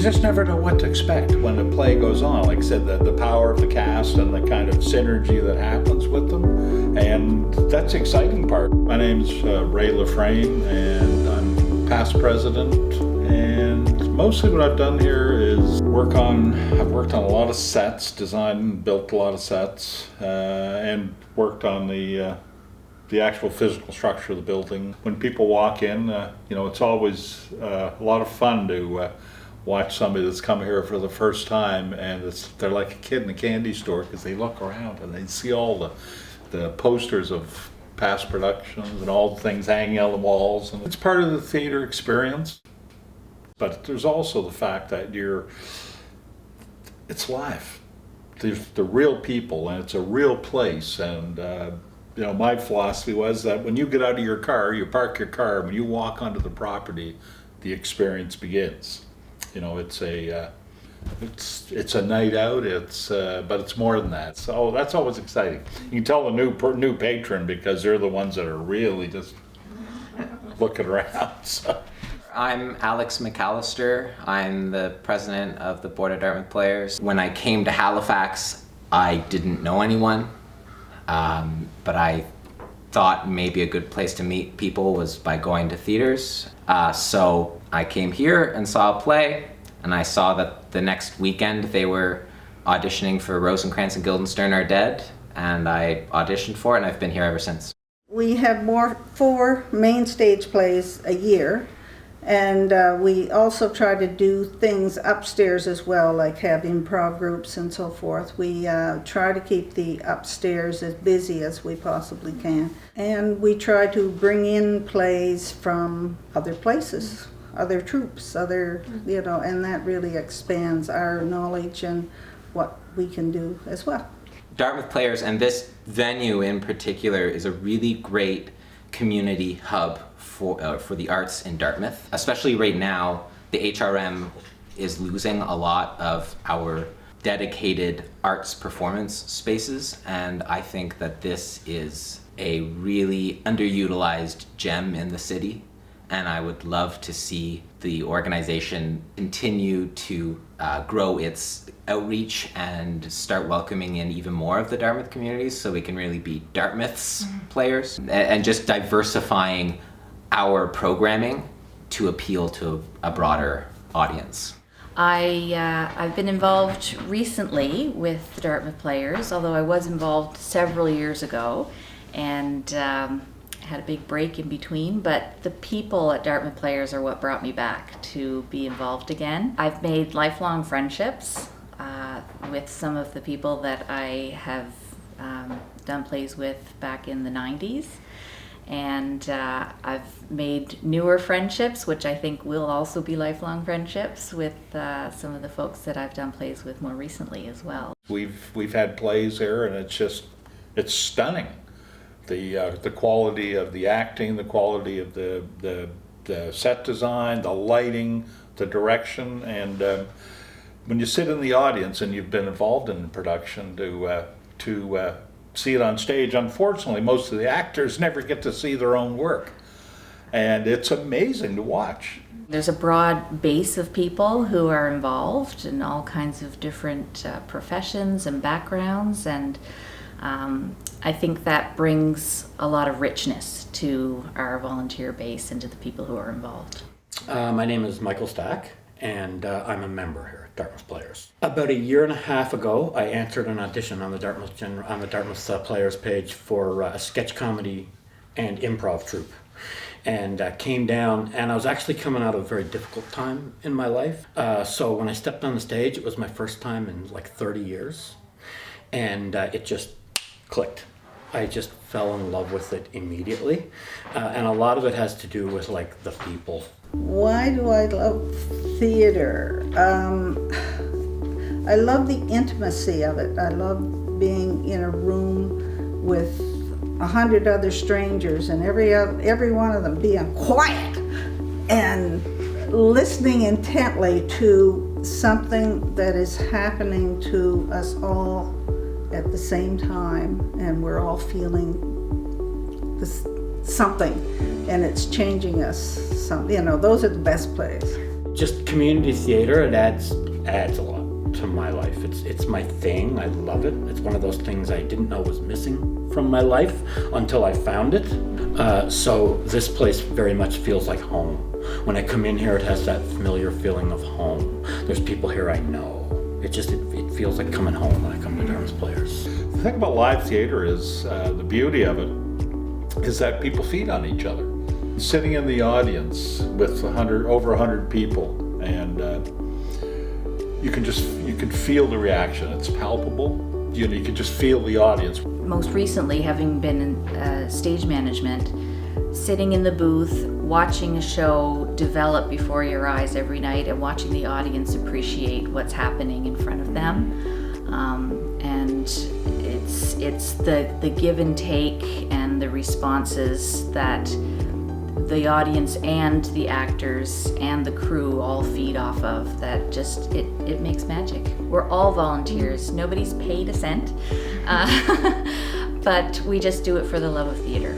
you just never know what to expect when the play goes on. Like I said, the power of the cast and the kind of synergy that happens with them, and that's the exciting part. My name's Ray Laframe, and I'm past president, and mostly what I've done here is I've worked on a lot of sets, designed and built a lot of sets, and worked on the actual physical structure of the building. When people walk in, it's always a lot of fun to watch somebody that's come here for the first time, and they're like a kid in a candy store because they look around and they see all the posters of past productions and all the things hanging on the walls, and it's part of the theater experience. But there's also the fact that it's live. There's the real people, and it's a real place, and my philosophy was that when you get out of your car, you park your car, when you walk onto the property, the experience begins. It's a night out. But it's more than that. So that's always exciting. You can tell the new patron because they're the ones that are really just looking around. So. I'm Alex Mcallister. I'm the president of the board of Dartmouth Players. When I came to Halifax, I didn't know anyone. But I thought maybe a good place to meet people was by going to theaters. So I came here and saw a play, and I saw that the next weekend they were auditioning for Rosencrantz and Guildenstern Are Dead, and I auditioned for it, and I've been here ever since. We have 4 main stage plays a year. And we also try to do things upstairs as well, like have improv groups and so forth. We try to keep the upstairs as busy as we possibly can. And we try to bring in plays from other places, other troupes, and that really expands our knowledge and what we can do as well. Dartmouth Players, and this venue in particular, is a really great community hub for the arts in Dartmouth. Especially right now, the HRM is losing a lot of our dedicated arts performance spaces, and I think that this is a really underutilized gem in the city, and I would love to see the organization continue to grow its outreach and start welcoming in even more of the Dartmouth communities so we can really be Dartmouth's players, and just diversifying our programming to appeal to a broader audience. I've been involved recently with the Dartmouth Players, although I was involved several years ago and had a big break in between, but the people at Dartmouth Players are what brought me back to be involved again. I've made lifelong friendships with some of the people that I have done plays with back in the 90s. And I've made newer friendships, which I think will also be lifelong friendships with some of the folks that I've done plays with more recently as well. We've had plays there, and it's stunning. The quality of the acting, the quality of the set design, the lighting, the direction, and when you sit in the audience and you've been involved in production to see it on stage, unfortunately most of the actors never get to see their own work, and it's amazing to watch. There's a broad base of people who are involved in all kinds of different professions and backgrounds, and I think that brings a lot of richness to our volunteer base and to the people who are involved. My name is Michael Stack, and I'm a member here at Dartmouth Players. About 1.5 years ago, I answered an audition on the Dartmouth Players page for a sketch comedy and improv troupe, and came down, and I was actually coming out of a very difficult time in my life. So when I stepped on the stage, it was my first time in like 30 years, and it just clicked. I just fell in love with it immediately, and a lot of it has to do with like the people. Why do I love theater? I love the intimacy of it. I love being in a room with 100 other strangers and every one of them being quiet and listening intently to something that is happening to us all at the same time, and we're all feeling this something, and it's changing us. Those are the best plays. Just community theater, it adds a lot to my life. It's my thing. I love it. It's one of those things I didn't know was missing from my life until I found it. So this place very much feels like home. When I come in here, it has that familiar feeling of home. There's people here I know. It feels like coming home when I come to Dartmouth Players. The thing about live theater is the beauty of it is that people feed on each other. Sitting in the audience with over 100 people, and you can feel the reaction. It's palpable. You can just feel the audience. Most recently, having been in stage management, sitting in the booth, watching a show develop before your eyes every night, and watching the audience appreciate what's happening in front of them. And it's the give and take and the responses that the audience and the actors and the crew all feed off of that just, it makes magic. We're all volunteers. Nobody's paid a cent, but we just do it for the love of theater.